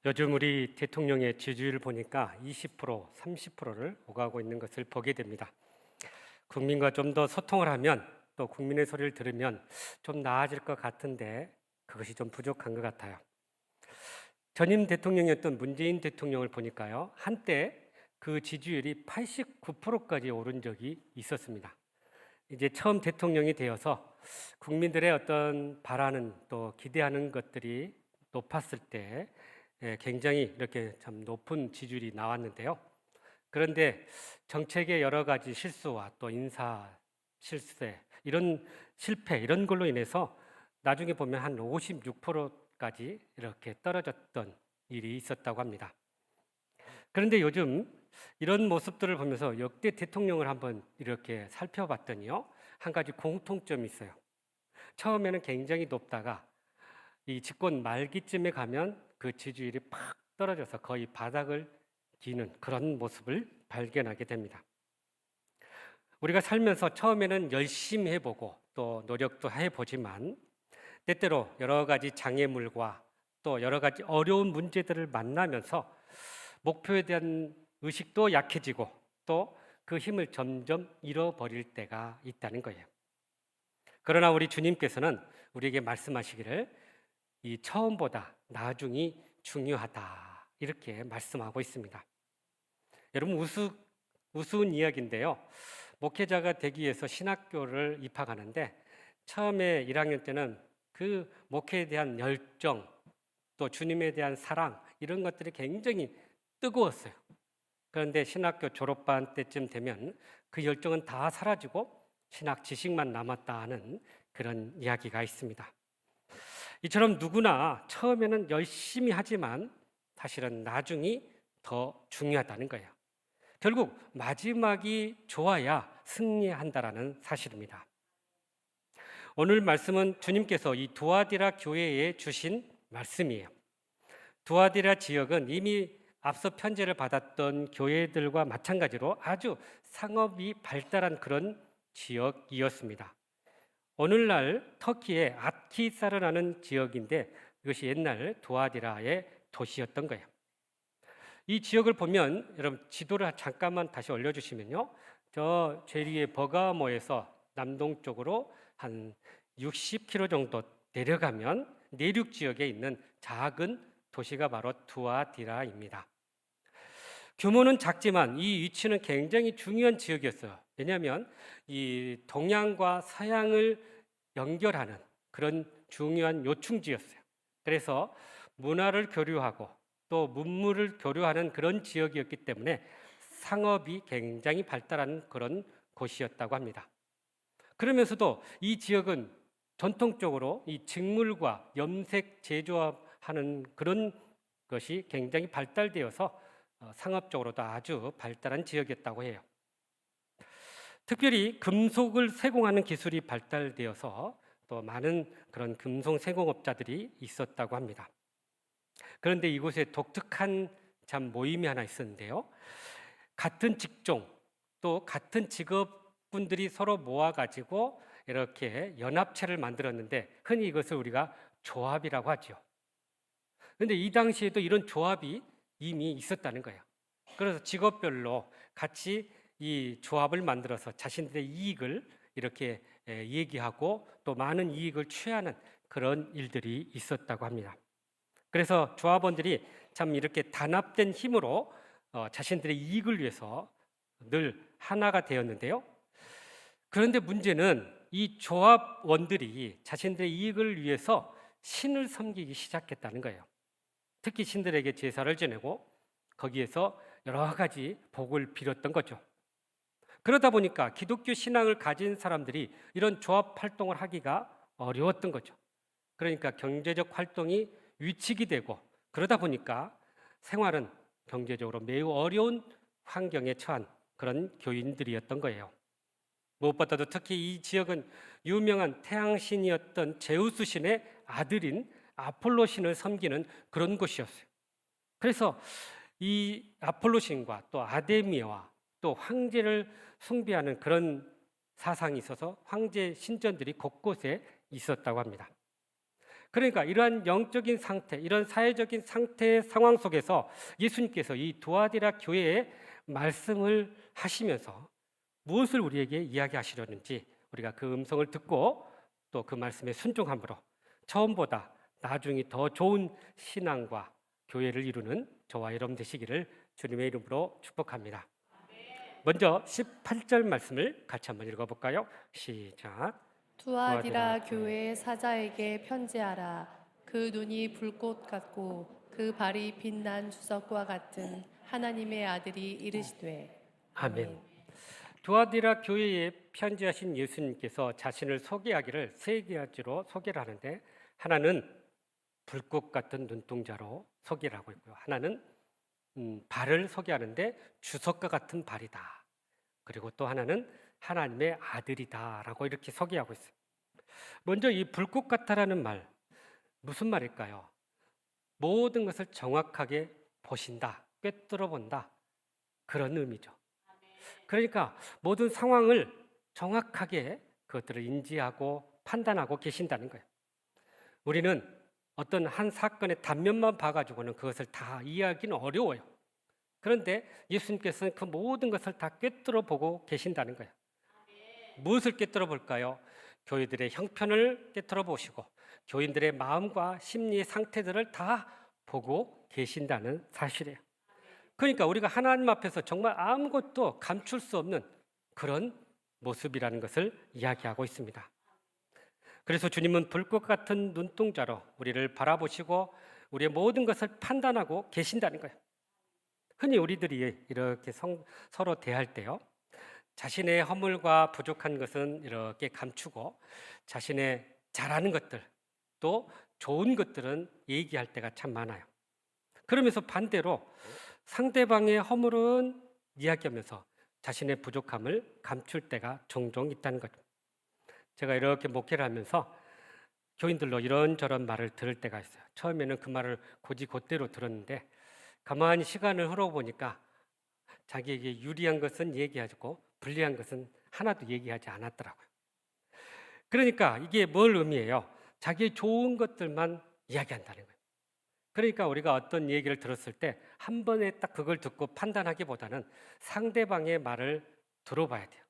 요즘 우리 대통령의 지지율을 보니까 20%, 30%를 오가고 있는 것을 보게 됩니다. 국민과 좀 더 소통을 하면 또 국민의 소리를 들으면 좀 나아질 것 같은데 그것이 좀 부족한 것 같아요. 전임 대통령이었던 문재인 대통령을 보니까요. 한때 그 지지율이 89%까지 오른 적이 있었습니다. 이제 처음 대통령이 되어서 국민들의 어떤 바라는 또 기대하는 것들이 높았을 때 굉장히 이렇게 참 높은 지지율이 나왔는데요. 그런데 정책의 여러 가지 실수와 또 인사 실세 이런 실패 이런 걸로 인해서 나중에 보면 한 56%까지 이렇게 떨어졌던 일이 있었다고 합니다. 그런데 요즘 이런 모습들을 보면서 역대 대통령을 한번 이렇게 살펴봤더니요. 한 가지 공통점이 있어요. 처음에는 굉장히 높다가 이 집권 말기쯤에 가면 그 지지율이 팍 떨어져서 거의 바닥을 기는 그런 모습을 발견하게 됩니다. 우리가 살면서 처음에는 열심히 해보고 또 노력도 해보지만 때때로 여러 가지 장애물과 또 여러 가지 어려운 문제들을 만나면서 목표에 대한 의식도 약해지고 또 그 힘을 점점 잃어버릴 때가 있다는 거예요. 그러나 우리 주님께서는 우리에게 말씀하시기를 이 처음보다 나중이 중요하다 이렇게 말씀하고 있습니다. 여러분 우스운 이야기인데요. 목회자가 되기 위해서 신학교를 입학하는데 처음에 1학년 때는 그 목회에 대한 열정 또 주님에 대한 사랑 이런 것들이 굉장히 뜨거웠어요. 그런데 신학교 졸업반 때쯤 되면 그 열정은 다 사라지고 신학 지식만 남았다 하는 그런 이야기가 있습니다. 이처럼 누구나 처음에는 열심히 하지만 사실은 나중이 더 중요하다는 거예요. 결국 마지막이 좋아야 승리한다라는 사실입니다. 오늘 말씀은 주님께서 이 두아디라 교회에 주신 말씀이에요. 두아디라 지역은 이미 앞서 편지를 받았던 교회들과 마찬가지로 아주 상업이 발달한 그런 지역이었습니다. 오늘날 터키의 아키사르라는 지역인데 이것이 옛날 두아디라의 도시였던 거예요. 이 지역을 보면 여러분 지도를 잠깐만 다시 올려주시면요. 저 제일 위에 버가모에서 남동쪽으로 한 60km 정도 내려가면 내륙 지역에 있는 작은 도시가 바로 두아디라입니다. 규모는 작지만 이 위치는 굉장히 중요한 지역이었어요. 왜냐하면 이 동양과 서양을 연결하는 그런 중요한 요충지였어요. 그래서 문화를 교류하고 또 문물을 교류하는 그런 지역이었기 때문에 상업이 굉장히 발달한 그런 곳이었다고 합니다. 그러면서도 이 지역은 전통적으로 이 직물과 염색 제조하는 그런 것이 굉장히 발달되어서 상업적으로도 아주 발달한 지역이었다고 해요. 특별히 금속을 세공하는 기술이 발달되어서 또 많은 그런 금속 세공업자들이 있었다고 합니다. 그런데 이곳에 독특한 참 모임이 하나 있었는데요. 같은 직종 또 같은 직업분들이 서로 모아가지고 이렇게 연합체를 만들었는데 흔히 이것을 우리가 조합이라고 하죠. 그런데 이 당시에도 이런 조합이 이미 있었다는 거예요. 그래서 직업별로 같이 이 조합을 만들어서 자신들의 이익을 이렇게 얘기하고 또 많은 이익을 취하는 그런 일들이 있었다고 합니다. 그래서 조합원들이 참 이렇게 단합된 힘으로 자신들의 이익을 위해서 늘 하나가 되었는데요. 그런데 문제는 이 조합원들이 자신들의 이익을 위해서 신을 섬기기 시작했다는 거예요. 특히 신들에게 제사를 지내고 거기에서 여러 가지 복을 빌었던 거죠. 그러다 보니까 기독교 신앙을 가진 사람들이 이런 조합 활동을 하기가 어려웠던 거죠. 그러니까 경제적 활동이 위축이 되고 그러다 보니까 생활은 경제적으로 매우 어려운 환경에 처한 그런 교인들이었던 거예요. 무엇보다도 특히 이 지역은 유명한 태양신이었던 제우스 신의 아들인 아폴로 신을 섬기는 그런 곳이었어요. 그래서 이 아폴로 신과 또 아데미와 또 황제를 숭배하는 그런 사상이 있어서 황제 신전들이 곳곳에 있었다고 합니다. 그러니까 이러한 영적인 상태, 이런 사회적인 상태의 상황 속에서 예수님께서 이 두아디라 교회에 말씀을 하시면서 무엇을 우리에게 이야기하시려는지 우리가 그 음성을 듣고 또 그 말씀에 순종함으로 처음보다 나중에 더 좋은 신앙과 교회를 이루는 저와 여러분 되시기를 주님의 이름으로 축복합니다. 먼저 18절 말씀을 같이 한번 읽어볼까요? 시작. 두아디라 교회의 사자에게 편지하라. 그 눈이 불꽃 같고 그 발이 빛난 주석과 같은 하나님의 아들이 이르시되. 아멘. 아멘. 두아디라 교회에 편지하신 예수님께서 자신을 소개하기를 세 가지로 소개를 하는데, 하나는 불꽃 같은 눈동자로 소개를 하고 있고요. 하나는 발을 소개하는데 주석과 같은 발이다. 그리고 또 하나는 하나님의 아들이다라고 이렇게 소개하고 있어요. 먼저 이 불꽃 같다라는 말, 무슨 말일까요? 모든 것을 정확하게 보신다, 꿰뚫어 본다, 그런 의미죠. 그러니까 모든 상황을 정확하게 그것들을 인지하고 판단하고 계신다는 거예요. 우리는 어떤 한 사건의 단면만 봐가지고는 그것을 다 이해하기는 어려워요. 그런데 예수님께서는 그 모든 것을 다 꿰뚫어 보고 계신다는 거예요. 무엇을 꿰뚫어 볼까요? 교회들의 형편을 꿰뚫어 보시고 교인들의 마음과 심리의 상태들을 다 보고 계신다는 사실이에요. 그러니까 우리가 하나님 앞에서 정말 아무것도 감출 수 없는 그런 모습이라는 것을 이야기하고 있습니다. 그래서 주님은 불꽃 같은 눈동자로 우리를 바라보시고 우리의 모든 것을 판단하고 계신다는 거예요. 흔히 우리들이 이렇게 서로 대할 때요, 자신의 허물과 부족한 것은 이렇게 감추고 자신의 잘하는 것들, 또 좋은 것들은 얘기할 때가 참 많아요. 그러면서 반대로 상대방의 허물은 이야기하면서 자신의 부족함을 감출 때가 종종 있다는 거죠. 제가 이렇게 목회를 하면서 교인들로 이런저런 말을 들을 때가 있어요. 처음에는 그 말을 곧이곧대로 들었는데 가만히 시간을 흘러보니까 자기에게 유리한 것은 얘기하고 불리한 것은 하나도 얘기하지 않았더라고요. 그러니까 이게 뭘 의미해요? 자기의 좋은 것들만 이야기한다는 거예요. 그러니까 우리가 어떤 얘기를 들었을 때 한 번에 딱 그걸 듣고 판단하기보다는 상대방의 말을 들어봐야 돼요.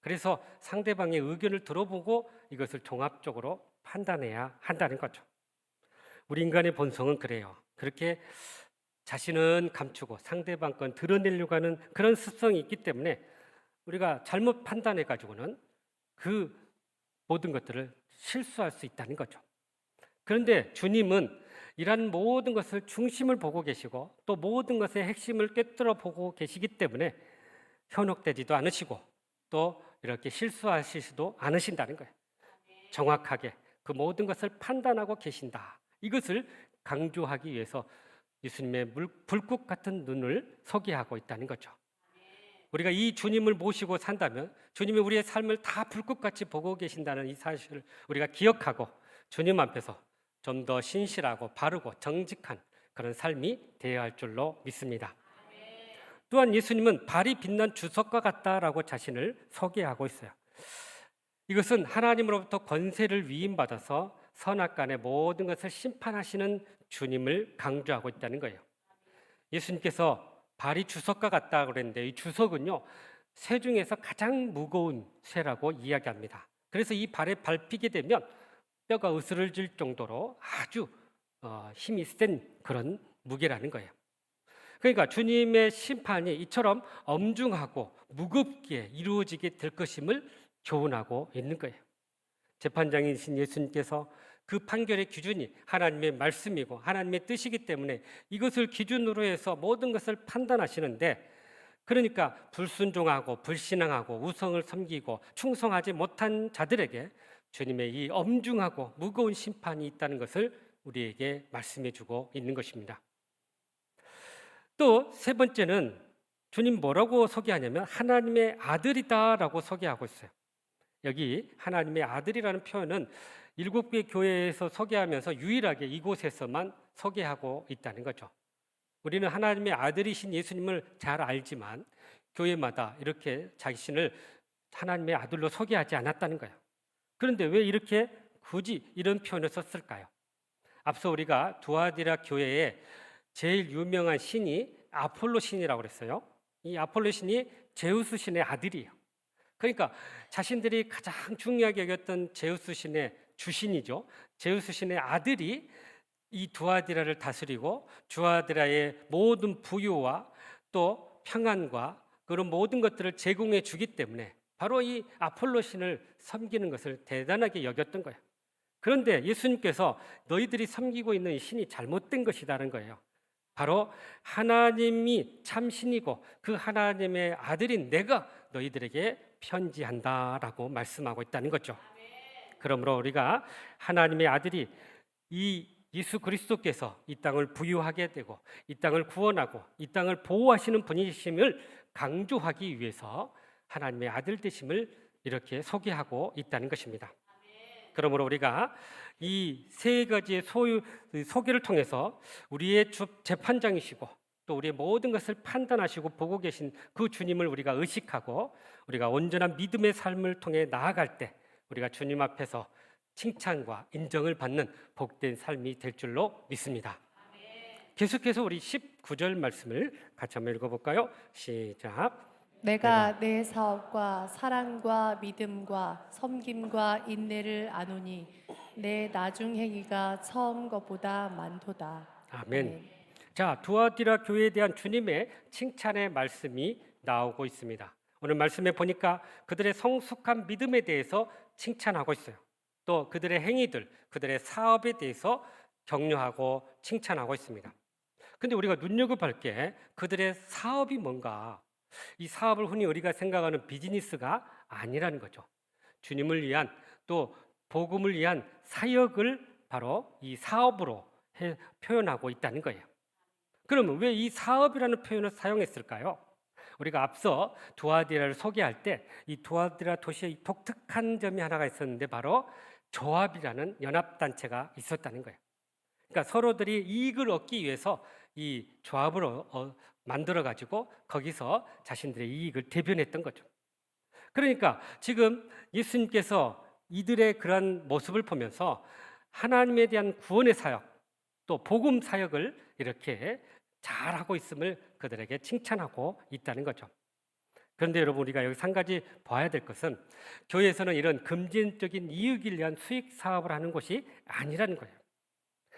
그래서 상대방의 의견을 들어보고 이것을 종합적으로 판단해야 한다는 거죠. 우리 인간의 본성은 그래요. 그렇게 자신은 감추고 상대방 건 드러내려고 하는 그런 습성이 있기 때문에 우리가 잘못 판단해 가지고는 그 모든 것들을 실수할 수 있다는 거죠. 그런데 주님은 이런 모든 것을 중심을 보고 계시고 또 모든 것의 핵심을 꿰뚫어 보고 계시기 때문에 현혹되지도 않으시고 또 이렇게 실수하시지도 않으신다는 거예요. 정확하게 그 모든 것을 판단하고 계신다. 이것을 강조하기 위해서 예수님의 불꽃 같은 눈을 소개하고 있다는 거죠. 우리가 이 주님을 모시고 산다면 주님이 우리의 삶을 다 불꽃같이 보고 계신다는 이 사실을 우리가 기억하고 주님 앞에서 좀 더 신실하고 바르고 정직한 그런 삶이 되어야 할 줄로 믿습니다. 또한 예수님은 발이 빛난 주석과 같다라고 자신을 소개하고 있어요. 이것은 하나님으로부터 권세를 위임받아서 선악간의 모든 것을 심판하시는 주님을 강조하고 있다는 거예요. 예수님께서 발이 주석과 같다고 그랬는데 이 주석은요, 쇠 중에서 가장 무거운 쇠라고 이야기합니다. 그래서 이 발에 밟히게 되면 뼈가 으스러질 정도로 아주 힘이 센 그런 무게라는 거예요. 그러니까 주님의 심판이 이처럼 엄중하고 무겁게 이루어지게 될 것임을 교훈하고 있는 거예요. 재판장이신 예수님께서 그 판결의 기준이 하나님의 말씀이고 하나님의 뜻이기 때문에 이것을 기준으로 해서 모든 것을 판단하시는데, 그러니까 불순종하고 불신앙하고 우성을 섬기고 충성하지 못한 자들에게 주님의 이 엄중하고 무거운 심판이 있다는 것을 우리에게 말씀해 주고 있는 것입니다. 또 세 번째는 주님 뭐라고 소개하냐면 하나님의 아들이다라고 소개하고 있어요. 여기 하나님의 아들이라는 표현은 7개 교회에서 소개하면서 유일하게 이곳에서만 소개하고 있다는 거죠. 우리는 하나님의 아들이신 예수님을 잘 알지만 교회마다 이렇게 자신을 하나님의 아들로 소개하지 않았다는 거예요. 그런데 왜 이렇게 굳이 이런 표현을 썼을까요? 앞서 우리가 두아디라 교회의 제일 유명한 신이 아폴로 신이라고 그랬어요. 이 아폴로 신이 제우스 신의 아들이에요. 그러니까 자신들이 가장 중요하게 여겼던 제우스 신의 주신이죠. 제우스 신의 아들이 이 두아디라를 다스리고 두아디라의 모든 부유와 또 평안과 그런 모든 것들을 제공해 주기 때문에 바로 이 아폴로 신을 섬기는 것을 대단하게 여겼던 거예요. 그런데 예수님께서 너희들이 섬기고 있는 이 신이 잘못된 것이라는 거예요. 바로 하나님이 참 신이고 그 하나님의 아들인 내가 너희들에게 편지한다라고 말씀하고 있다는 거죠. 그러므로 우리가 하나님의 아들이 이 예수 그리스도께서 이 땅을 부유하게 되고 이 땅을 구원하고 이 땅을 보호하시는 분이심을 강조하기 위해서 하나님의 아들 되심을 이렇게 소개하고 있다는 것입니다. 그러므로 우리가 이 세 가지의 소개를 통해서 우리의 주 재판장이시고 또 우리의 모든 것을 판단하시고 보고 계신 그 주님을 우리가 의식하고 우리가 온전한 믿음의 삶을 통해 나아갈 때 우리가 주님 앞에서 칭찬과 인정을 받는 복된 삶이 될 줄로 믿습니다. 계속해서 우리 19절 말씀을 같이 한번 읽어볼까요? 시작. 내가 내 사업과 사랑과 믿음과 섬김과 인내를 아노니 내 나중 행위가 처음 것보다 많도다. 아멘. 자, 두아디라 교회에 대한 주님의 칭찬의 말씀이 나오고 있습니다. 오늘 말씀에 보니까 그들의 성숙한 믿음에 대해서 칭찬하고 있어요. 또 그들의 행위들, 그들의 사업에 대해서 격려하고 칭찬하고 있습니다. 근데 우리가 눈여겨볼 게 그들의 사업이 뭔가? 이 사업을 흔히 우리가 생각하는 비즈니스가 아니라는 거죠. 주님을 위한 또 복음을 위한 사역을 바로 이 사업으로 표현하고 있다는 거예요. 그러면 왜 이 사업이라는 표현을 사용했을까요? 우리가 앞서 두아디라를 소개할 때 이 두아디라 도시의 독특한 점이 하나가 있었는데 바로 조합이라는 연합단체가 있었다는 거예요. 그러니까 서로들이 이익을 얻기 위해서 이 조합을 만들어 가지고 거기서 자신들의 이익을 대변했던 거죠. 그러니까 지금 예수님께서 이들의 그러한 모습을 보면서 하나님에 대한 구원의 사역 또 복음 사역을 이렇게 잘하고 있음을 그들에게 칭찬하고 있다는 거죠. 그런데 여러분 우리가 여기서 한 가지 봐야 될 것은 교회에서는 이런 금전적인 이익을 위한 수익 사업을 하는 곳이 아니라는 거예요.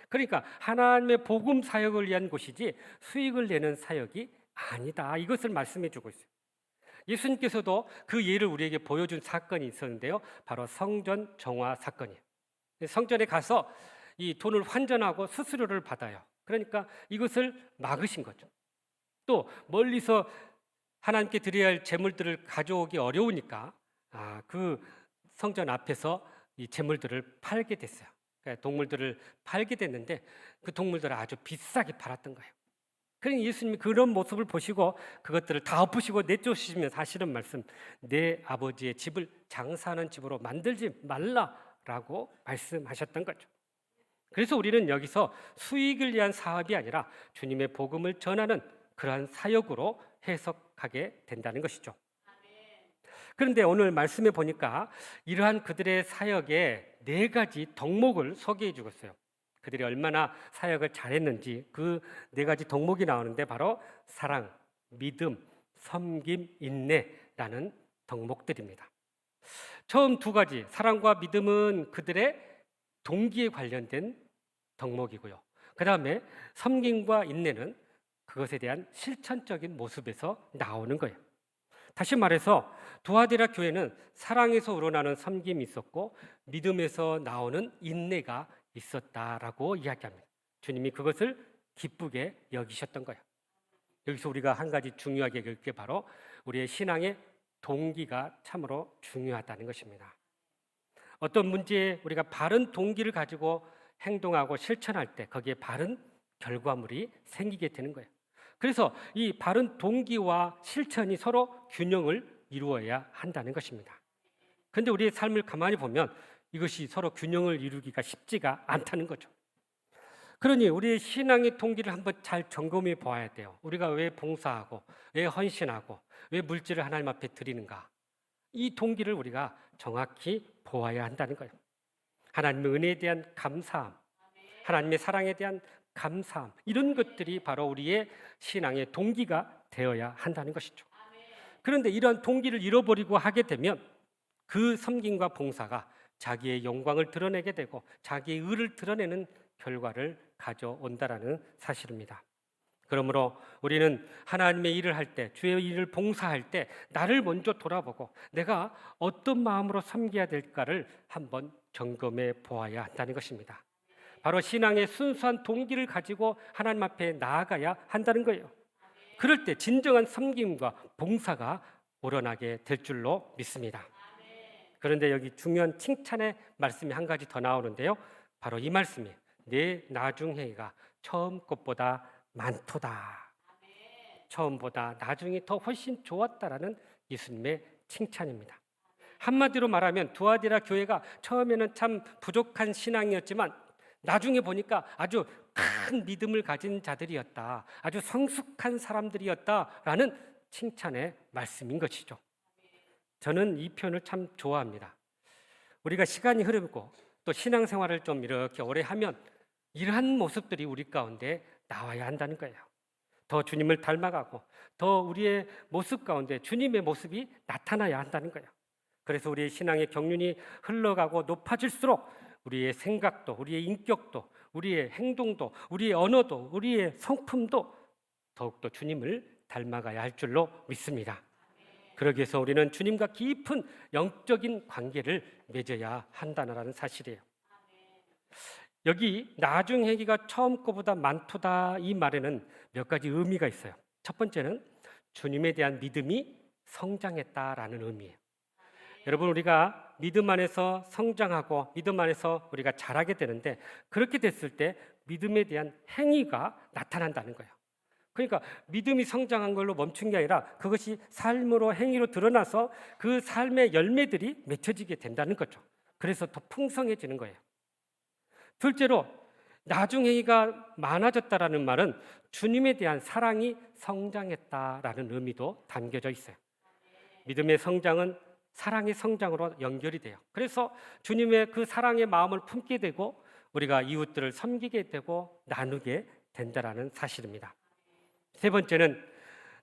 그러니까 하나님의 복음 사역을 위한 곳이지 수익을 내는 사역이 아니다. 이것을 말씀해 주고 있어요. 예수님께서도 그 예를 우리에게 보여준 사건이 있었는데요. 바로 성전 정화 사건이에요. 성전에 가서 이 돈을 환전하고 수수료를 받아요. 그러니까 이것을 막으신 거죠. 또 멀리서 하나님께 드려야 할 제물들을 가져오기 어려우니까 그 성전 앞에서 이 제물들을 팔게 됐어요. 그러니까 동물들을 팔게 됐는데 그 동물들을 아주 비싸게 팔았던 거예요. 그러니 예수님이 그런 모습을 보시고 그것들을 다 엎으시고 내쫓으시면서 하시는 말씀, 내 아버지의 집을 장사하는 집으로 만들지 말라라고 말씀하셨던 거죠. 그래서 우리는 여기서 수익을 위한 사업이 아니라 주님의 복음을 전하는 그러한 사역으로 해석하게 된다는 것이죠. 그런데 오늘 말씀에 보니까 이러한 그들의 사역의 네 가지 덕목을 소개해 주고 있어요. 그들이 얼마나 사역을 잘했는지 그 네 가지 덕목이 나오는데 바로 사랑, 믿음, 섬김, 인내라는 덕목들입니다. 처음 두 가지 사랑과 믿음은 그들의 동기에 관련된 덕목이고요. 그 다음에 섬김과 인내는 그것에 대한 실천적인 모습에서 나오는 거예요. 다시 말해서 두아디라 교회는 사랑에서 우러나는 섬김이 있었고 믿음에서 나오는 인내가 있었다라고 이야기합니다. 주님이 그것을 기쁘게 여기셨던 거예요. 여기서 우리가 한 가지 중요하게 여길 게 바로 우리의 신앙의 동기가 참으로 중요하다는 것입니다. 어떤 문제에 우리가 바른 동기를 가지고 행동하고 실천할 때 거기에 바른 결과물이 생기게 되는 거예요. 그래서 이 바른 동기와 실천이 서로 균형을 이루어야 한다는 것입니다. 그런데 우리의 삶을 가만히 보면 이것이 서로 균형을 이루기가 쉽지가 않다는 거죠. 그러니 우리의 신앙의 동기를 한번 잘 점검해 보아야 돼요. 우리가 왜 봉사하고 왜 헌신하고 왜 물질을 하나님 앞에 드리는가? 이 동기를 우리가 정확히 보아야 한다는 거예요. 하나님의 은혜에 대한 감사함, 하나님의 사랑에 대한 감사함, 이런 것들이 바로 우리의 신앙의 동기가 되어야 한다는 것이죠. 그런데 이러한 동기를 잃어버리고 하게 되면 그 섬김과 봉사가 자기의 영광을 드러내게 되고 자기의 의를 드러내는 결과를 가져온다라는 사실입니다. 그러므로 우리는 하나님의 일을 할 때, 주의 일을 봉사할 때 나를 먼저 돌아보고 내가 어떤 마음으로 섬겨야 될까를 한번 점검해 보아야 한다는 것입니다. 바로 신앙의 순수한 동기를 가지고 하나님 앞에 나아가야 한다는 거예요. 그럴 때 진정한 섬김과 봉사가 우러나게 될 줄로 믿습니다. 그런데 여기 중요한 칭찬의 말씀이 한 가지 더 나오는데요. 바로 이 말씀이 내 나중 행위가 처음 것보다 많도다. 처음보다 나중이 더 훨씬 좋았다라는 예수님의 칭찬입니다. 한마디로 말하면 두아디라 교회가 처음에는 참 부족한 신앙이었지만 나중에 보니까 아주 큰 믿음을 가진 자들이었다. 아주 성숙한 사람들이었다라는 칭찬의 말씀인 것이죠. 저는 이 표현을 참 좋아합니다. 우리가 시간이 흐르고 또 신앙생활을 좀 이렇게 오래 하면 이러한 모습들이 우리 가운데 나와야 한다는 거예요. 더 주님을 닮아가고 더 우리의 모습 가운데 주님의 모습이 나타나야 한다는 거예요. 그래서 우리의 신앙의 경륜이 흘러가고 높아질수록 우리의 생각도, 우리의 인격도, 우리의 행동도, 우리의 언어도, 우리의 성품도 더욱더 주님을 닮아가야 할 줄로 믿습니다. 그러기 위해서 우리는 주님과 깊은 영적인 관계를 맺어야 한다는 사실이에요. 여기 나중 행위가 처음 거보다 많도다 이 말에는 몇 가지 의미가 있어요. 첫 번째는 주님에 대한 믿음이 성장했다라는 의미예요. 여러분, 우리가 믿음 안에서 성장하고 믿음 안에서 우리가 자라게 되는데 그렇게 됐을 때 믿음에 대한 행위가 나타난다는 거예요. 그러니까 믿음이 성장한 걸로 멈춘 게 아니라 그것이 삶으로 행위로 드러나서 그 삶의 열매들이 맺혀지게 된다는 거죠. 그래서 더 풍성해지는 거예요. 둘째로 나중 행위가 많아졌다라는 말은 주님에 대한 사랑이 성장했다라는 의미도 담겨져 있어요. 믿음의 성장은 사랑의 성장으로 연결이 돼요. 그래서 주님의 그 사랑의 마음을 품게 되고 우리가 이웃들을 섬기게 되고 나누게 된다라는 사실입니다. 세 번째는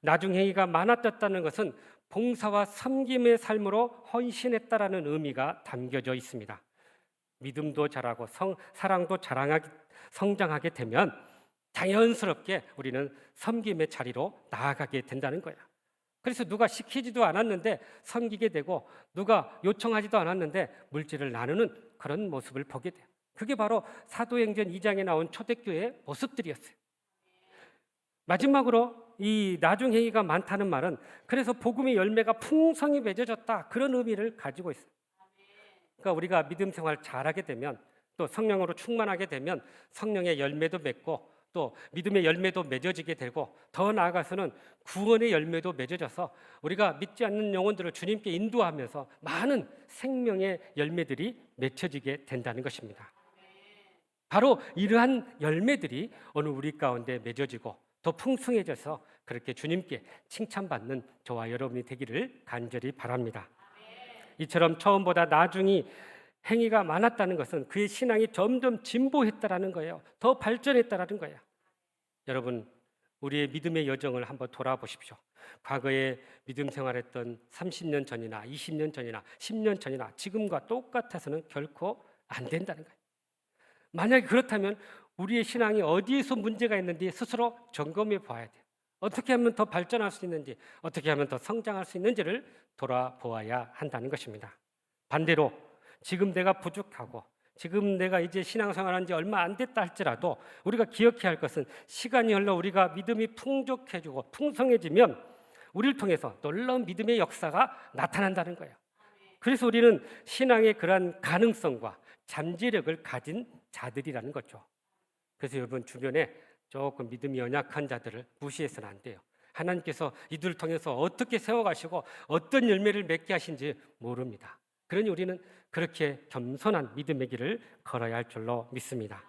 나중 행위가 많아졌다는 것은 봉사와 섬김의 삶으로 헌신했다라는 의미가 담겨져 있습니다. 믿음도 자라고 사랑도 성장하게 되면 자연스럽게 우리는 섬김의 자리로 나아가게 된다는 거예요. 그래서 누가 시키지도 않았는데 섬기게 되고 누가 요청하지도 않았는데 물질을 나누는 그런 모습을 보게 돼요. 그게 바로 사도행전 2장에 나온 초대교회의 모습들이었어요. 마지막으로 이 나중 행위가 많다는 말은 그래서 복음의 열매가 풍성히 맺어졌다, 그런 의미를 가지고 있어요. 그러니까 우리가 믿음 생활 잘하게 되면 또 성령으로 충만하게 되면 성령의 열매도 맺고 또 믿음의 열매도 맺어지게 되고 더 나아가서는 구원의 열매도 맺어져서 우리가 믿지 않는 영혼들을 주님께 인도하면서 많은 생명의 열매들이 맺혀지게 된다는 것입니다. 바로 이러한 열매들이 오늘 우리 가운데 맺어지고 더 풍성해져서 그렇게 주님께 칭찬받는 저와 여러분이 되기를 간절히 바랍니다. 이처럼 처음보다 나중이 행위가 많았다는 것은 그의 신앙이 점점 진보했다라는 거예요. 더 발전했다라는 거예요. 여러분, 우리의 믿음의 여정을 한번 돌아보십시오. 과거에 믿음 생활했던 30년 전이나 20년 전이나 10년 전이나 지금과 똑같아서는 결코 안 된다는 거예요. 만약에 그렇다면 우리의 신앙이 어디에서 문제가 있는지 스스로 점검해 봐야 돼요. 어떻게 하면 더 발전할 수 있는지, 어떻게 하면 더 성장할 수 있는지를 돌아보아야 한다는 것입니다. 반대로 지금 내가 부족하고 지금 내가 이제 신앙생활한 지 얼마 안 됐다 할지라도 우리가 기억해야 할 것은 시간이 흘러 우리가 믿음이 풍족해지고 풍성해지면 우리를 통해서 놀라운 믿음의 역사가 나타난다는 거예요. 그래서 우리는 신앙의 그러한 가능성과 잠재력을 가진 자들이라는 거죠. 그래서 여러분 주변에 조금 믿음이 연약한 자들을 무시해서는 안 돼요. 하나님께서 이들을 통해서 어떻게 세워가시고 어떤 열매를 맺게 하신지 모릅니다. 그러니 우리는 그렇게 겸손한 믿음의 길을 걸어야 할 줄로 믿습니다.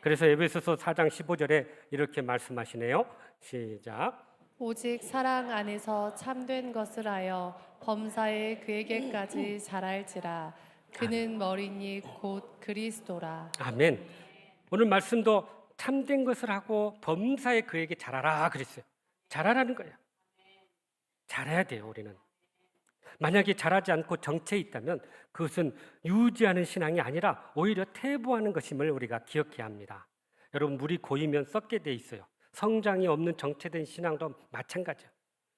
그래서 에베소서 4장 15절에 이렇게 말씀하시네요. 시작. 오직 사랑 안에서 참된 것을 하여 범사에 그에게까지 자랄지라. 그는 머리니 곧 그리스도라. 아멘. 오늘 말씀도 참된 것을 하고 범사에 그에게 잘하라 그랬어요. 잘하라는 거예요. 잘해야 돼요, 우리는. 만약에 잘하지 않고 정체에 있다면 그것은 유지하는 신앙이 아니라 오히려 퇴보하는 것임을 우리가 기억해야 합니다. 여러분, 물이 고이면 썩게 돼 있어요. 성장이 없는 정체된 신앙도 마찬가지예요.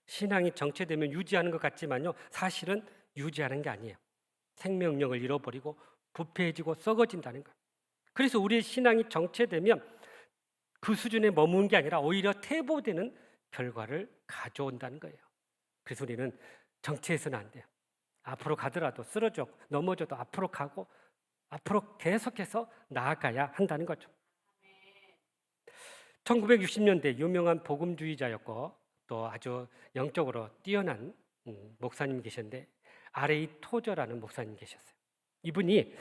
신앙이 정체되면 유지하는 것 같지만요, 사실은 유지하는 게 아니에요. 생명력을 잃어버리고 부패해지고 썩어진다는 거예요. 그래서 우리의 신앙이 정체되면 그 수준에 머무는 게 아니라 오히려 퇴보되는 결과를 가져온다는 거예요. 그래서 우리는 정체해서는 안 돼요. 앞으로 가더라도 쓰러져 넘어져도 앞으로 가고 앞으로 계속해서 나아가야 한다는 거죠. 1960년대 유명한 복음주의자였고 또 아주 영적으로 뛰어난 목사님 계셨는데 R.A. 토저라는 목사님 계셨어요. 이분이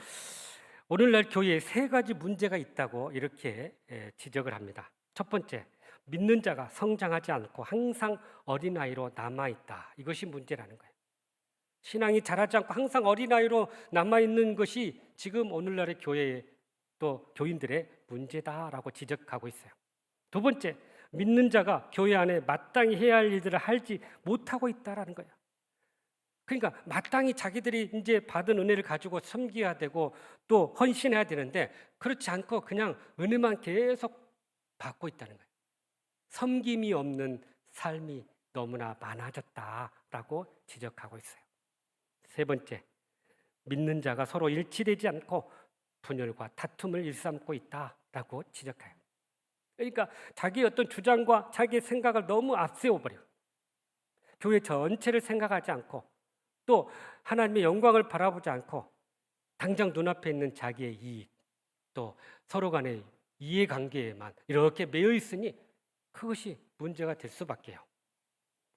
오늘날 교회에 세 가지 문제가 있다고 이렇게 지적을 합니다. 첫 번째, 믿는 자가 성장하지 않고 항상 어린아이로 남아있다. 이것이 문제라는 거예요. 신앙이 자라지 않고 항상 어린아이로 남아있는 것이 지금 오늘날의 교회의 또 교인들의 문제다라고 지적하고 있어요. 두 번째, 믿는 자가 교회 안에 마땅히 해야 할 일들을 하지 못하고 있다라는 거예요. 그러니까 마땅히 자기들이 이제 받은 은혜를 가지고 섬겨야 되고 또 헌신해야 되는데 그렇지 않고 그냥 은혜만 계속 받고 있다는 거예요. 섬김이 없는 삶이 너무나 많아졌다라고 지적하고 있어요. 세 번째, 믿는 자가 서로 일치되지 않고 분열과 다툼을 일삼고 있다라고 지적해요. 그러니까 자기의 어떤 주장과 자기의 생각을 너무 앞세워버려요. 교회 전체를 생각하지 않고 또 하나님의 영광을 바라보지 않고 당장 눈앞에 있는 자기의 이익 또 서로 간의 이해관계에만 이렇게 매여 있으니 그것이 문제가 될 수밖에요.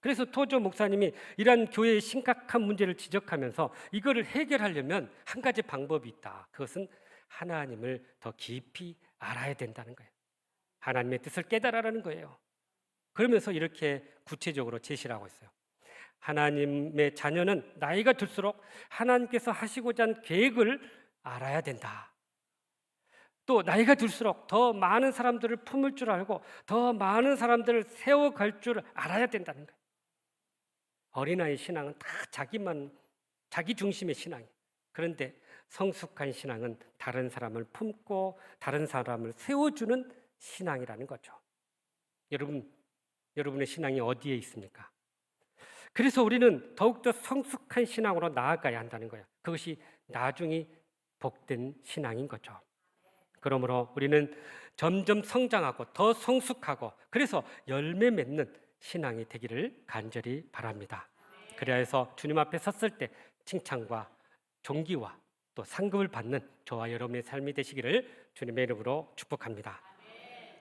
그래서 토저 목사님이 이러한 교회의 심각한 문제를 지적하면서 이거를 해결하려면 한 가지 방법이 있다. 그것은 하나님을 더 깊이 알아야 된다는 거예요. 하나님의 뜻을 깨달으라는 거예요. 그러면서 이렇게 구체적으로 제시를 하고 있어요. 하나님의 자녀는 나이가 들수록 하나님께서 하시고자 한 계획을 알아야 된다. 또 나이가 들수록 더 많은 사람들을 품을 줄 알고 더 많은 사람들을 세워갈 줄 알아야 된다는 거예요. 어린아이 신앙은 다 자기 중심의 신앙이에요. 그런데 성숙한 신앙은 다른 사람을 품고 다른 사람을 세워주는 신앙이라는 거죠. 여러분의 신앙이 어디에 있습니까? 그래서 우리는 더욱더 성숙한 신앙으로 나아가야 한다는 거예요. 그것이 나중에 복된 신앙인 거죠. 그러므로 우리는 점점 성장하고 더 성숙하고 그래서 열매 맺는 신앙이 되기를 간절히 바랍니다. 그래야 해서 주님 앞에 섰을 때 칭찬과 존귀와 또 상급을 받는 저와 여러분의 삶이 되시기를 주님의 이름으로 축복합니다.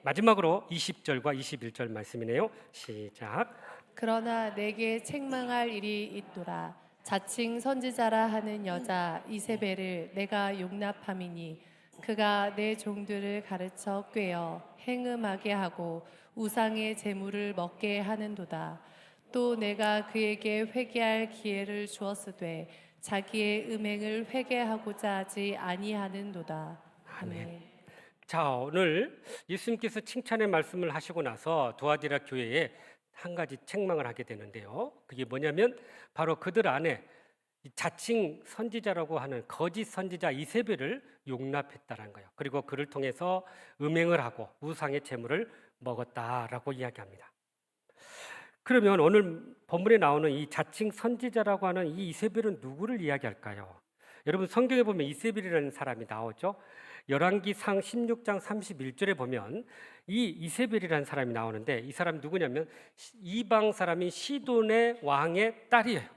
마지막으로 20절과 21절 말씀이네요. 시작. 그러나 내게 책망할 일이 있도다. 자칭 선지자라 하는 여자 이세벨을 내가 용납함이니 그가 내 종들을 가르쳐 꾀어 행음하게 하고 우상의 제물을 먹게 하는도다. 또 내가 그에게 회개할 기회를 주었으되 자기의 음행을 회개하고자 하지 아니하는도다. 아멘. 자, 오늘 예수님께서 칭찬의 말씀을 하시고 나서 도아디라 교회에 한 가지 책망을 하게 되는데요. 그게 뭐냐면 바로 그들 안에 이 자칭 선지자라고 하는 거짓 선지자 이세벨을 용납했다는 거예요. 그리고 그를 통해서 음행을 하고 우상의 제물을 먹었다라고 이야기합니다. 그러면 오늘 본문에 나오는 이 자칭 선지자라고 하는 이 이세벨은 누구를 이야기할까요? 여러분 성경에 보면 이세벨이라는 사람이 나오죠. 열왕기상 16장 31절에 보면 이 이세벨이라는 사람이 나오는데 이 사람이 누구냐면 이방 사람인 시돈의 왕의 딸이에요.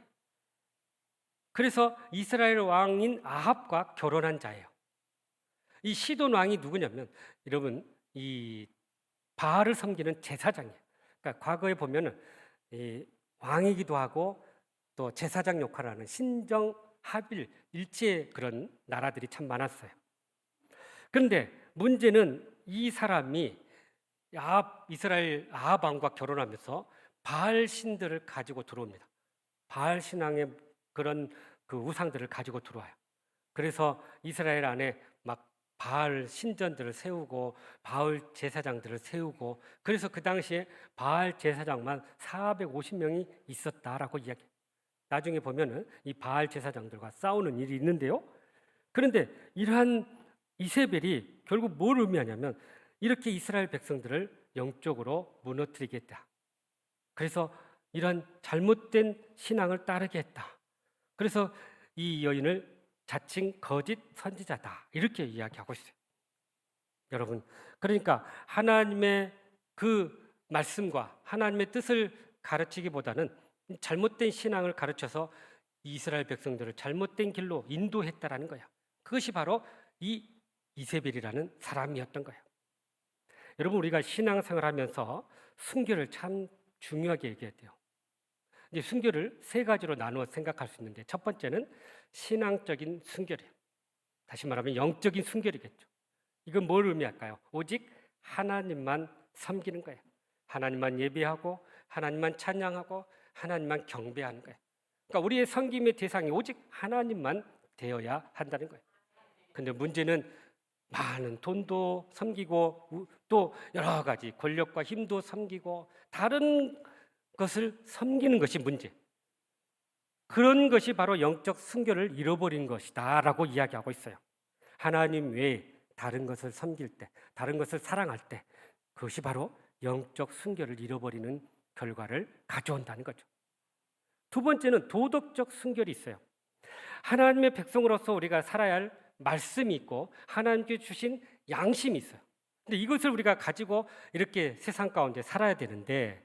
그래서 이스라엘 왕인 아합과 결혼한 자예요. 이 시돈 왕이 누구냐면 여러분 이 바알을 섬기는 제사장이에요. 그러니까 과거에 보면은 이 왕이기도 하고 또 제사장 역할을 하는 신정, 하빌, 일제의 그런 나라들이 참 많았어요. 그런데 문제는 이 사람이 이스라엘 아합 왕과 결혼하면서 바알 신들을 가지고 들어옵니다. 바알 신앙의 그런 그 우상들을 가지고 들어와요. 그래서 이스라엘 안에 막 바알 신전들을 세우고 바알 제사장들을 세우고, 그래서 그 당시에 바알 제사장만 450명이 있었다라고 이야기해요. 나중에 보면은 이 바알 제사장들과 싸우는 일이 있는데요. 그런데 이러한 이세벨이 결국 뭘 의미하냐면 이렇게 이스라엘 백성들을 영적으로 무너뜨리겠다. 그래서 이런 잘못된 신앙을 따르게 했다. 그래서 이 여인을 자칭 거짓 선지자다 이렇게 이야기하고 있어요. 여러분, 그러니까 하나님의 그 말씀과 하나님의 뜻을 가르치기보다는 잘못된 신앙을 가르쳐서 이스라엘 백성들을 잘못된 길로 인도했다라는 거야. 그것이 바로 이 이세벨이라는 사람이었던 거예요. 여러분, 우리가 신앙생활하면서 순교를 참 중요하게 얘기해야 돼요. 이제 순교를 세 가지로 나누어 생각할 수 있는데, 첫 번째는 신앙적인 순교래요. 다시 말하면 영적인 순교이겠죠. 이건 뭘 의미할까요? 오직 하나님만 섬기는 거예요. 하나님만 예배하고 하나님만 찬양하고 하나님만 경배하는 거예요. 그러니까 우리의 섬김의 대상이 오직 하나님만 되어야 한다는 거예요. 근데 문제는 많은 돈도 섬기고 또 여러 가지 권력과 힘도 섬기고 다른 것을 섬기는 것이 문제. 그런 것이 바로 영적 순교를 잃어버린 것이다라고 이야기하고 있어요. 하나님 외에 다른 것을 섬길 때, 다른 것을 사랑할 때, 그것이 바로 영적 순교를 잃어버리는 결과를 가져온다는 거죠. 두 번째는 도덕적 순결이 있어요. 하나님의 백성으로서 우리가 살아야 할 말씀이 있고 하나님께 주신 양심이 있어요. 근데 이것을 우리가 가지고 이렇게 세상 가운데 살아야 되는데,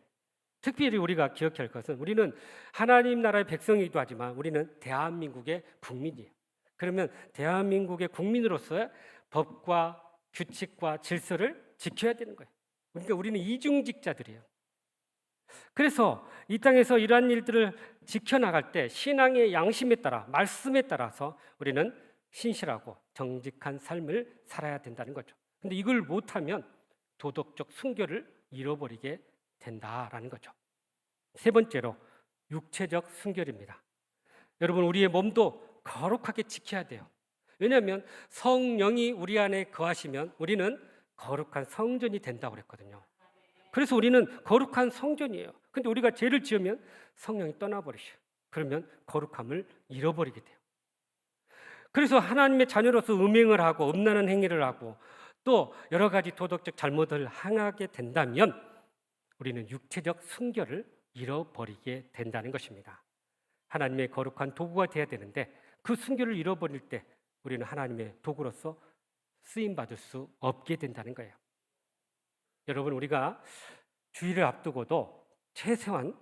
특별히 우리가 기억해야 할 것은 우리는 하나님 나라의 백성이기도 하지만 우리는 대한민국의 국민이에요. 그러면 대한민국의 국민으로서 법과 규칙과 질서를 지켜야 되는 거예요. 그러니까 우리는 이중직자들이에요. 그래서 이 땅에서 이러한 일들을 지켜나갈 때 신앙의 양심에 따라, 말씀에 따라서 우리는 신실하고 정직한 삶을 살아야 된다는 거죠. 근데 이걸 못하면 도덕적 순결을 잃어버리게 된다라는 거죠. 세 번째로 육체적 순결입니다. 여러분, 우리의 몸도 거룩하게 지켜야 돼요. 왜냐하면 성령이 우리 안에 거하시면 우리는 거룩한 성전이 된다고 그랬거든요. 그래서 우리는 거룩한 성전이에요. 근데 우리가 죄를 지으면 성령이 떠나버리셔요. 그러면 거룩함을 잃어버리게 돼요. 그래서 하나님의 자녀로서 음행을 하고 음란한 행위를 하고 또 여러 가지 도덕적 잘못을 행하게 된다면 우리는 육체적 순결을 잃어버리게 된다는 것입니다. 하나님의 거룩한 도구가 되어야 되는데 그 순결을 잃어버릴 때 우리는 하나님의 도구로서 쓰임받을 수 없게 된다는 거예요. 여러분, 우리가 주일을 앞두고도 최소한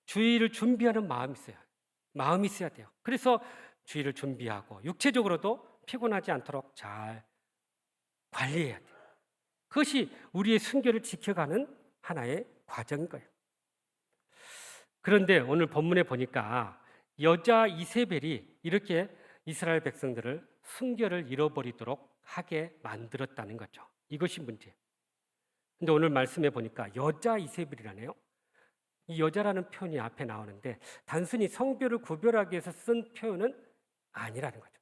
주일을 준비하는 마음이 있어요. 마음이 있어야 돼요. 그래서 주일을 준비하고 육체적으로도 피곤하지 않도록 잘 관리해야 돼요. 그것이 우리의 순결을 지켜가는 하나의 과정인 거예요. 그런데 오늘 본문에 보니까 여자 이세벨이 이렇게 이스라엘 백성들을 순결을 잃어버리도록 하게 만들었다는 거죠. 이것이 문제예요. 근데 오늘 말씀해 보니까 여자 이세벨이라네요. 이 여자라는 표현이 앞에 나오는데 단순히 성별을 구별하기 위해서 쓴 표현은 아니라는 거죠.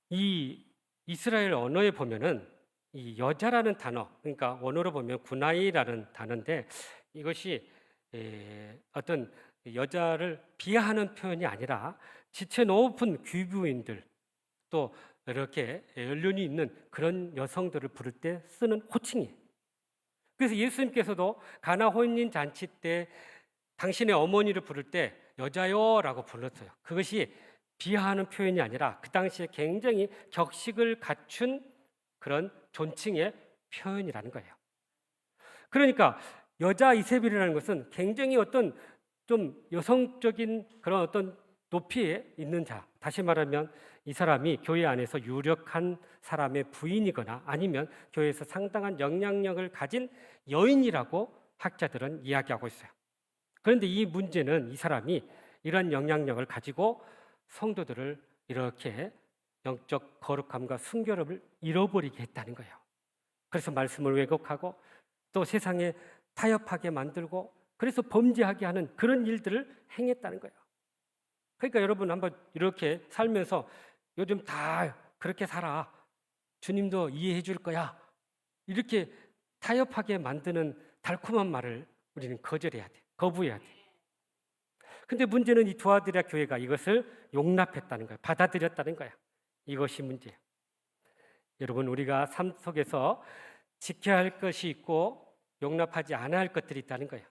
이 이스라엘 언어에 보면은 이 여자라는 단어, 그러니까 원어로 보면 구나이라는 단어인데 이것이 어떤 여자를 비하하는 표현이 아니라 지체 높은 귀부인들 또 이렇게 연륜이 있는 그런 여성들을 부를 때 쓰는 호칭이에요. 그래서 예수님께서도 가나 혼인 잔치 때 당신의 어머니를 부를 때 여자요라고 불렀어요. 그것이 비하하는 표현이 아니라 그 당시에 굉장히 격식을 갖춘 그런 존칭의 표현이라는 거예요. 그러니까 여자 이세벨이라는 것은 굉장히 어떤 좀 여성적인 그런 어떤 높이에 있는 자, 다시 말하면 이 사람이 교회 안에서 유력한 사람의 부인이거나 아니면 교회에서 상당한 영향력을 가진 여인이라고 학자들은 이야기하고 있어요. 그런데 이 문제는 이 사람이 이런 영향력을 가지고 성도들을 이렇게 영적 거룩함과 순결함을 잃어버리게 했다는 거예요. 그래서 말씀을 왜곡하고 또 세상에 타협하게 만들고 그래서 범죄하게 하는 그런 일들을 행했다는 거예요. 그러니까 여러분 한번 이렇게 살면서 요즘 다 그렇게 살아. 주님도 이해해 줄 거야. 이렇게 타협하게 만드는 달콤한 말을 우리는 거절해야 돼. 거부해야 돼. 근데 문제는 이 두아디라 교회가 이것을 용납했다는 거야. 받아들였다는 거야. 이것이 문제예요. 여러분, 우리가 삶 속에서 지켜야 할 것이 있고 용납하지 않아야 할 것들이 있다는 거예요.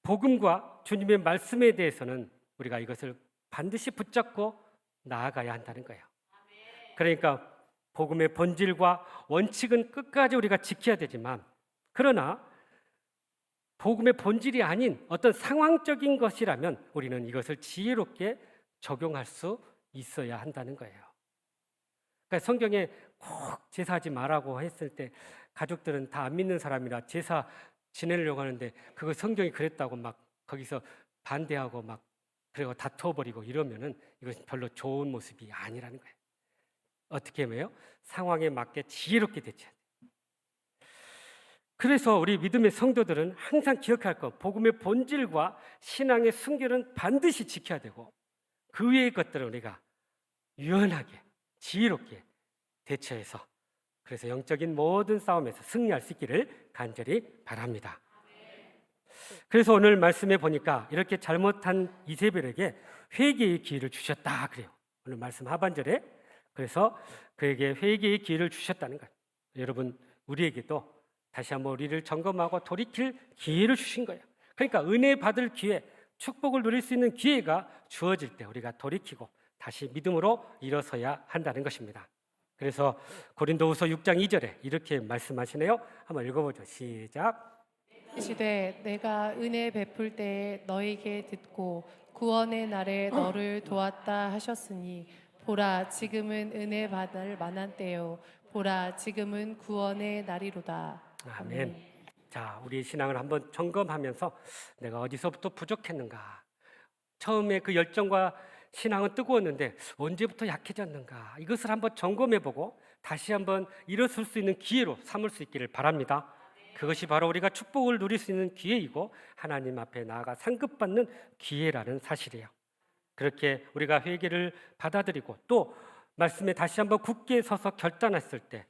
복음과 주님의 말씀에 대해서는 우리가 이것을 반드시 붙잡고 나아가야 한다는 거예요. 그러니까 복음의 본질과 원칙은 끝까지 우리가 지켜야 되지만, 그러나 복음의 본질이 아닌 어떤 상황적인 것이라면 우리는 이것을 지혜롭게 적용할 수 있어야 한다는 거예요. 그러니까 성경에 꼭 제사하지 말라고 했을 때 가족들은 다 안 믿는 사람이라 제사 지내려고 하는데 그거 성경이 그랬다고 막 거기서 반대하고 막 그리고 다투어버리고 이러면은 이것은 별로 좋은 모습이 아니라는 거예요. 어떻게 해요? 상황에 맞게 지혜롭게 대처해야 돼요. 그래서 우리 믿음의 성도들은 항상 기억할 것, 복음의 본질과 신앙의 순결은 반드시 지켜야 되고 그 외의 것들은 우리가 유연하게 지혜롭게 대처해서 그래서 영적인 모든 싸움에서 승리할 수 있기를 간절히 바랍니다. 그래서 오늘 말씀에 보니까 이렇게 잘못한 이세벨에게 회개의 기회를 주셨다 그래요. 오늘 말씀 하반절에 그래서 그에게 회개의 기회를 주셨다는 거예요. 여러분, 우리에게도 다시 한번 우리를 점검하고 돌이킬 기회를 주신 거예요. 그러니까 은혜 받을 기회, 축복을 누릴 수 있는 기회가 주어질 때 우리가 돌이키고 다시 믿음으로 일어서야 한다는 것입니다. 그래서 고린도후서 6장 2절에 이렇게 말씀하시네요. 한번 읽어보죠. 시작. 시되 내가 은혜 베풀 때에 너에게 듣고 구원의 날에 너를 도왔다 하셨으니 보라 지금은 은혜 받을 만한 때요 보라 지금은 구원의 날이로다. 아멘. 자, 우리의 신앙을 한번 점검하면서 내가 어디서부터 부족했는가? 처음에 그 열정과 신앙은 뜨거웠는데 언제부터 약해졌는가? 이것을 한번 점검해보고 다시 한번 일어설 수 있는 기회로 삼을 수 있기를 바랍니다. 그것이 바로 우리가 축복을 누릴 수 있는 기회이고 하나님 앞에 나아가 상급받는 기회라는 사실이에요. 그렇게 우리가 회개를 받아들이고 또 말씀에 다시 한번 굳게 서서 결단했을 때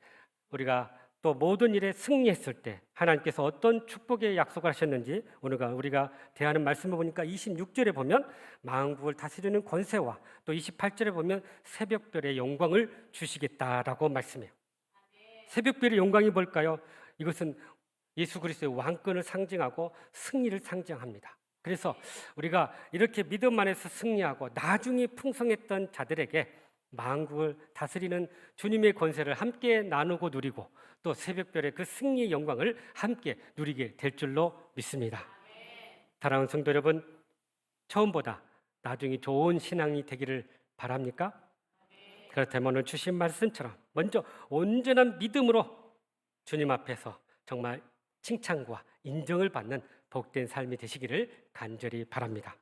우리가 또 모든 일에 승리했을 때 하나님께서 어떤 축복의 약속을 하셨는지 오늘 우리가 대하는 말씀을 보니까 26절에 보면 만국을 다스리는 권세와 또 28절에 보면 새벽별의 영광을 주시겠다라고 말씀해요. 새벽별의 영광이 뭘까요? 이것은 예수 그리스도의 왕권을 상징하고 승리를 상징합니다. 그래서 우리가 이렇게 믿음 안에서 승리하고 나중에 풍성했던 자들에게 만국을 다스리는 주님의 권세를 함께 나누고 누리고 또 새벽별의 그 승리의 영광을 함께 누리게 될 줄로 믿습니다. 사랑하는 성도 여러분, 처음보다 나중에 좋은 신앙이 되기를 바랍니까? 그렇다면 오늘 주신 말씀처럼 먼저 온전한 믿음으로 주님 앞에서 정말 칭찬과 인정을 받는 복된 삶이 되시기를 간절히 바랍니다.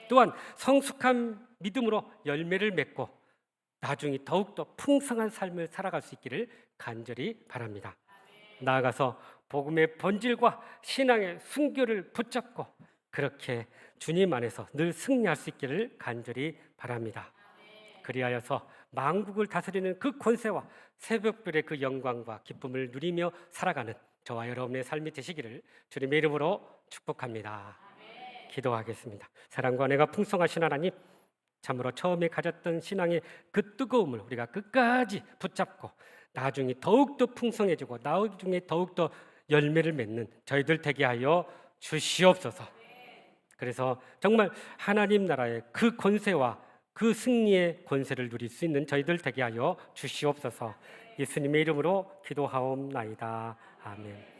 또한 성숙한 믿음으로 열매를 맺고 나중에 더욱더 풍성한 삶을 살아갈 수 있기를 간절히 바랍니다. 나아가서 복음의 본질과 신앙의 순결을 붙잡고 그렇게 주님 안에서 늘 승리할 수 있기를 간절히 바랍니다. 그리하여서 만국을 다스리는 그 권세와 새벽별의 그 영광과 기쁨을 누리며 살아가는 저와 여러분의 삶이 되시기를 주님의 이름으로 축복합니다. 기도하겠습니다. 사랑과 은혜가 풍성하신 하나님, 참으로 처음에 가졌던 신앙의 그 뜨거움을 우리가 끝까지 붙잡고 나중에 더욱더 풍성해지고 나중에 더욱더 열매를 맺는 저희들 되게 하여 주시옵소서. 그래서 정말 하나님 나라의 그 권세와 그 승리의 권세를 누릴 수 있는 저희들 되게 하여 주시옵소서. 예수님의 이름으로 기도하옵나이다. 아멘.